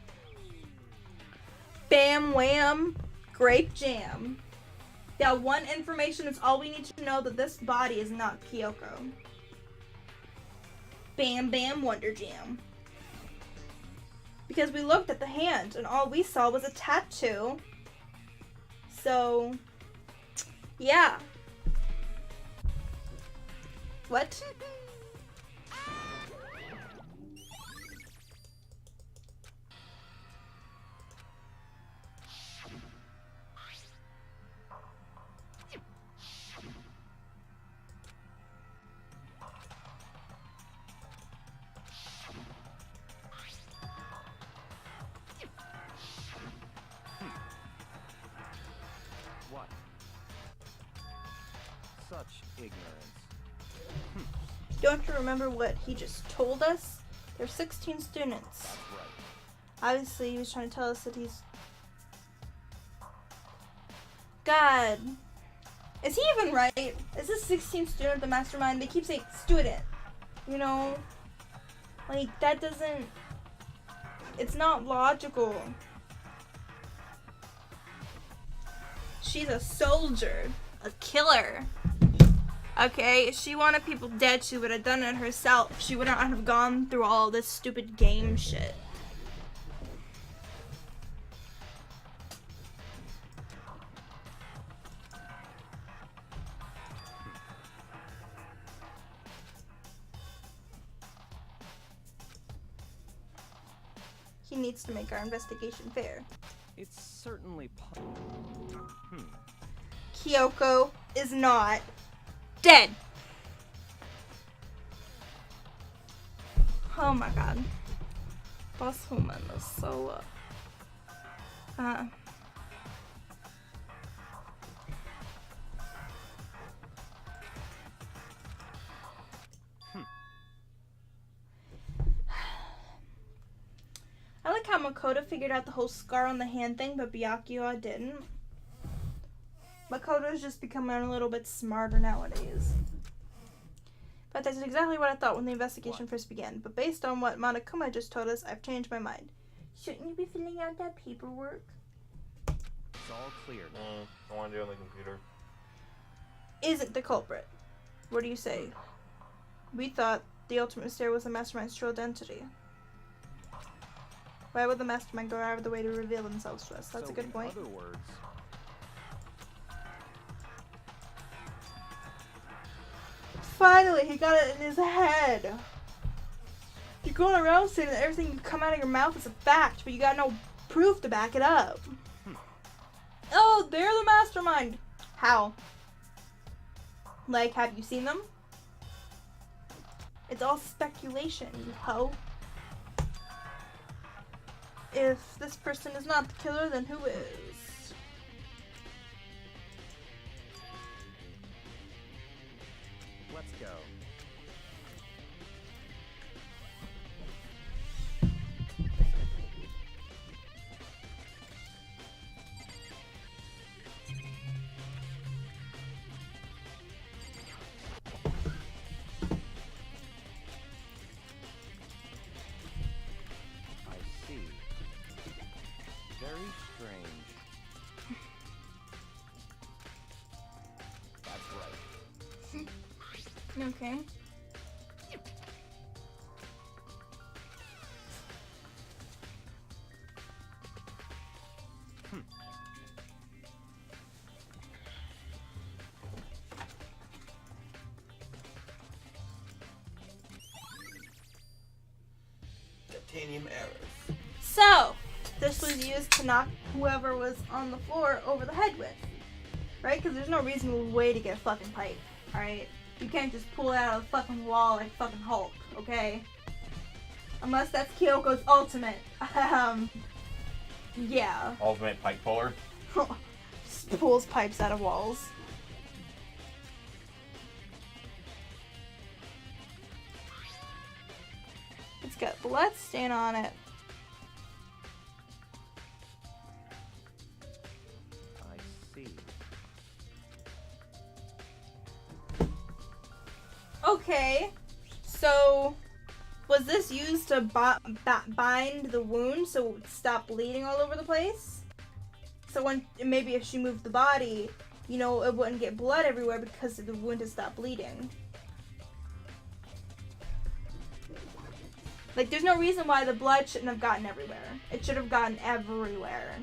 Bam, wham, grape jam. That one information is all we need to know, that this body is not Kyoko. Bam, bam, wonder jam. Because we looked at the hand and all we saw was a tattoo. So, yeah. What? What? Such ignorance. Don't you remember what he just told us? There's 16 students. That's right. Obviously, he was trying to tell us that he's... God. Is he even right? Is this 16th student the mastermind? They keep saying student. You know? Like, that doesn't... It's not logical. She's a soldier. A killer. Okay, if she wanted people dead, she would have done it herself. She would not have gone through all this stupid game shit. He needs to make our investigation fair. It's certainly Kyoko is not dead. Oh my god. Boss woman is so I like how Makoto figured out the whole scar on the hand thing, but Byakuya didn't. Makoto's just becoming a little bit smarter nowadays. But that's exactly what I thought when the investigation first began. But based on what Monokuma just told us, I've changed my mind. Shouldn't you be filling out that paperwork? It's all clear now. I want to do it on the computer. Isn't the culprit. What do you say? We thought the ultimate mystery was the mastermind's true identity. Why would the mastermind go out of the way to reveal themselves to us? That's a good point. In other words, Finally, he got it in his head. You're going around saying that everything can come out of your mouth is a fact, but you got no proof to back it up. Oh, they're the mastermind. How? Like, have you seen them? It's all speculation, you hoe. If this person is not the killer, then who is? let's go. I see. Very strange. That's right. Okay. Titanium arrows. So, this was used to knock whoever was on the floor over the head with. Right? Because there's no reasonable way to get a fucking pipe. Alright? You can't just pull it out of the fucking wall like fucking Hulk, okay? Unless that's Kyoko's ultimate. Yeah. Ultimate pipe puller. Just pulls pipes out of walls. It's got blood stain on it. I see. Okay, so was this used to bind the wound so it would stop bleeding all over the place? So when maybe if she moved the body, you know, it wouldn't get blood everywhere because the wound had stopped bleeding. Like, there's no reason why the blood shouldn't have gotten everywhere. It should have gotten everywhere.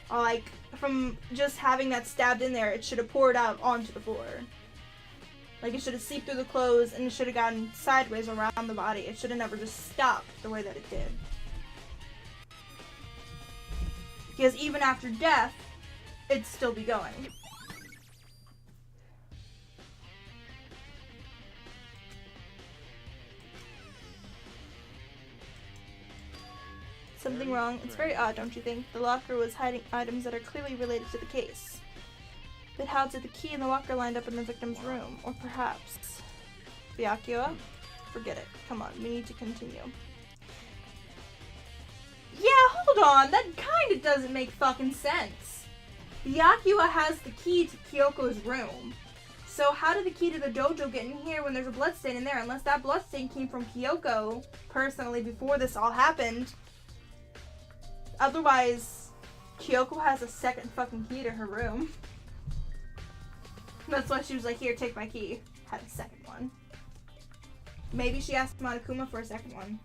Or like, from just having that stabbed in there, it should have poured out onto the floor. Like, it should have seeped through the clothes and it should have gotten sideways around the body. It should have never just stopped the way that it did. Because even after death, it'd still be going. Something wrong? It's very odd, don't you think? The locker was hiding items that are clearly related to the case. But how did the key in the locker lined up in the victim's room? Or perhaps... Byakuya? Forget it. Come on, we need to continue. Yeah, hold on. That kinda doesn't make fucking sense. Byakuya has the key to Kyoko's room. So how did the key to the dojo get in here when there's a bloodstain in there? Unless that bloodstain came from Kyoko, personally, before this all happened. Otherwise, Kyoko has a second fucking key to her room. That's why she was like, here, take my key. Had a second one. Maybe she asked Monokuma for a second one.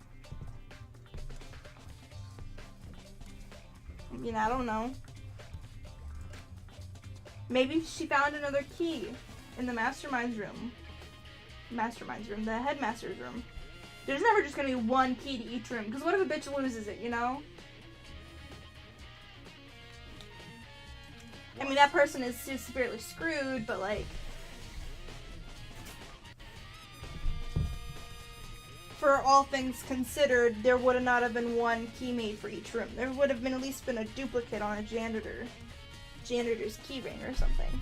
I mean, I don't know. Maybe she found another key in the mastermind's room. The headmaster's room. There's never just gonna be one key to each room, because what if a bitch loses it, you know? I mean, that person is severely screwed, but like... For all things considered, there would not have been one key made for each room. There would have been at least been a duplicate on a janitor's key ring or something.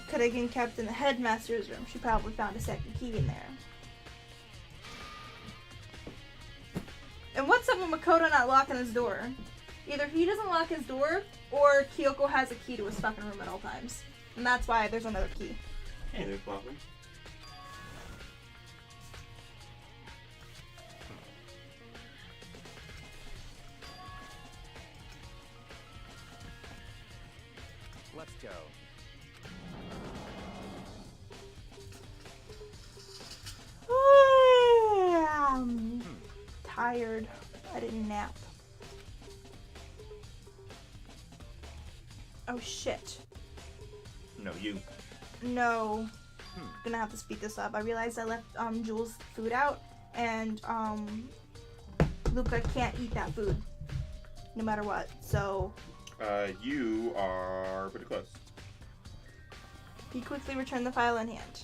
Could have been kept in the headmaster's room. She probably found a second key in there. And what's up with Makoto not locking his door? Either he doesn't lock his door, or Kyoko has a key to his fucking room at all times. And that's why there's another key. Hey, there's Bobby. Let's go. I'm tired. I didn't nap. Oh shit. No, you. No. Gonna have to speed this up. I realized I left Jules' food out, and Luca can't eat that food, no matter what. So. You are pretty close. He quickly returned the file in hand.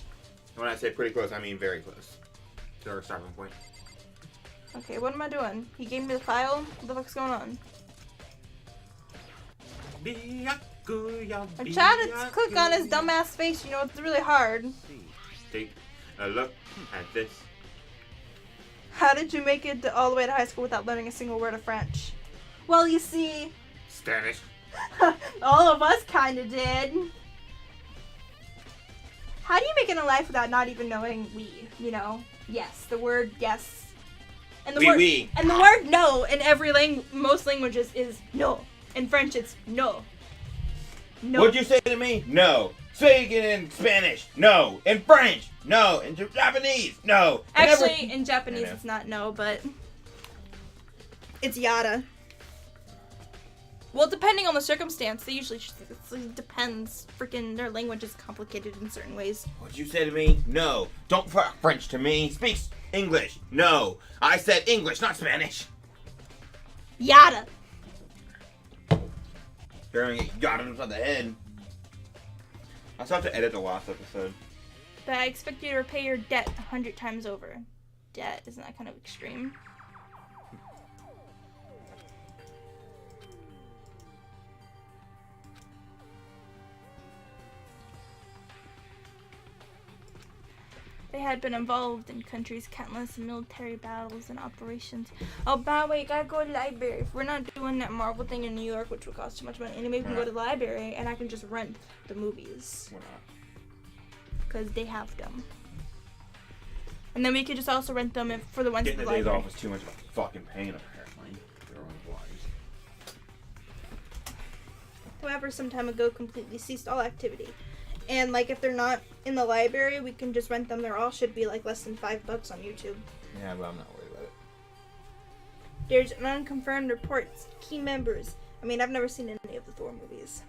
When I say pretty close, I mean very close to our starting point. Okay, what am I doing? He gave me the file. What the fuck's going on? I'm trying to click on his dumbass face. You know, it's really hard. Take a look at this. How did you make it all the way to high school without learning a single word of French? Well, you see, Spanish. all of us kind of did. How do you make it in life without not even knowing we? You know, yes, the word yes, and the word oui. and the word no in most languages is no. In French, it's no. No. What'd you say to me? No. Say it in Spanish. No. In French. No. In Japanese. No. Actually, in Japanese, it's not no, but it's yada. Well, depending on the circumstance, they usually it depends. Freaking their language is complicated in certain ways. What'd you say to me? No. Don't talk French to me. Speak English. No. I said English, not Spanish. Yada. You're gonna get got him on the head. I still have to edit the last episode. But I expect you to repay your debt 100 times over. Debt, isn't that kind of extreme? They had been involved in countries' countless military battles and operations. Oh, by the way, you gotta go to the library. If we're not doing that Marvel thing in New York, which would cost too much money, anyway, we can go to the library and I can just rent the movies. We're not. Because they have them. And then we could just also rent them for the ones Getting in the the days library. off is too much of a fucking pain, apparently. They're on the bodies. However, some time ago completely ceased all activity. And like if they're not in the library, we can just rent them. They're all should be like less than $5 on YouTube. Yeah, but I'm not worried about it. There's an unconfirmed reports. Key members. I mean, I've never seen any of the Thor movies.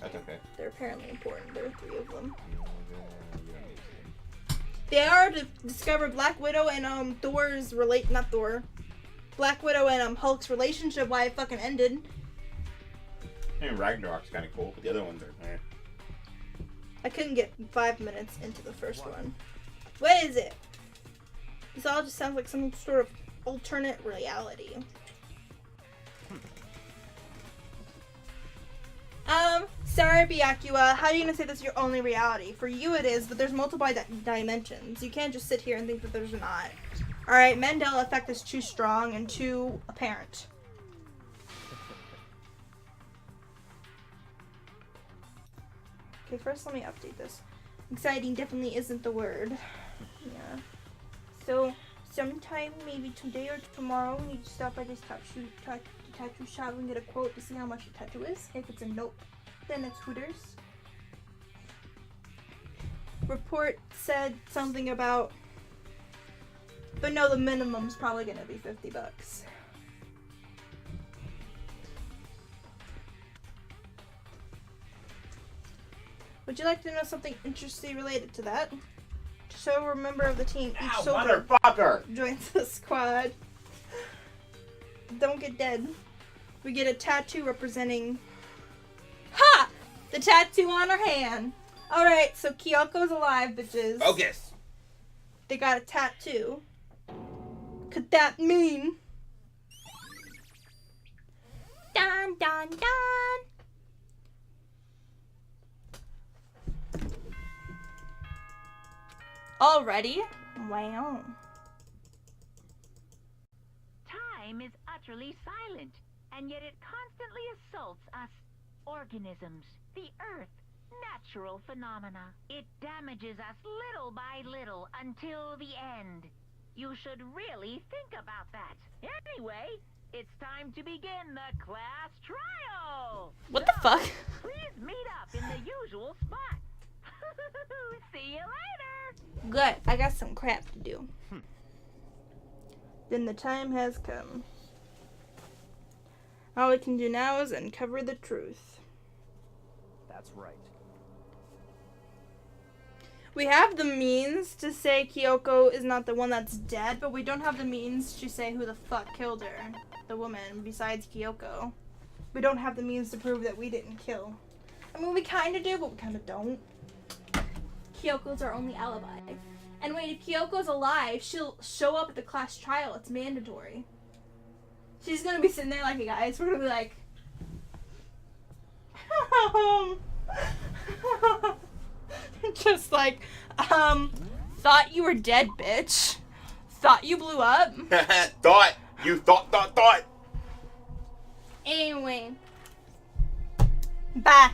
That's okay. They're apparently important. There are 3 of them. You don't need to. They are to discover Black Widow and Thor's not Thor. Black Widow and Hulk's relationship, why it fucking ended. I mean, Ragnarok's kind of cool, but the other ones are. I couldn't get 5 minutes into the first one. What is it? This all just sounds like some sort of alternate reality. Sorry, Byakuya. How are you gonna say this is your only reality? For you it is, but there's multiple dimensions. You can't just sit here and think that there's not. Alright, Mandela effect is too strong and too apparent. Okay, first let me update this. Exciting definitely isn't the word. Yeah. So, sometime maybe today or tomorrow, we need to stop by this tattoo shop and get a quote to see how much the tattoo is. If it's a nope, then it's Hooters. Report said something about, but no, the minimum's probably gonna be $50. Would you like to know something interesting related to that? To show a member of the team each soldier motherfucker! joins the squad. Don't get dead. We get a tattoo representing... Ha! The tattoo on her hand. Alright, so Kyoko's alive, bitches. Focus! They got a tattoo. Could that mean... Dun dun dun! Already? Wow. Time is utterly silent, and yet it constantly assaults us organisms, the Earth, natural phenomena. It damages us little by little until the end. You should really think about that. Anyway, it's time to begin the class trial. What the fuck? Please meet up in the usual spot. See you later. Good. I got some crap to do. Then the time has come. All we can do now is uncover the truth. That's right. We have the means to say Kyoko is not the one that's dead, but we don't have the means to say who the fuck killed her. The woman, besides Kyoko. We don't have the means to prove that we didn't kill. I mean, we kind of do, but we kind of don't. Kyoko's our only alibi. And wait, if Kyoko's alive, she'll show up at the class trial. It's mandatory. She's gonna be sitting there like, hey guys, we're gonna be like... Just like, thought you were dead, bitch. Thought you blew up. Thought. You thought. Anyway. Bye.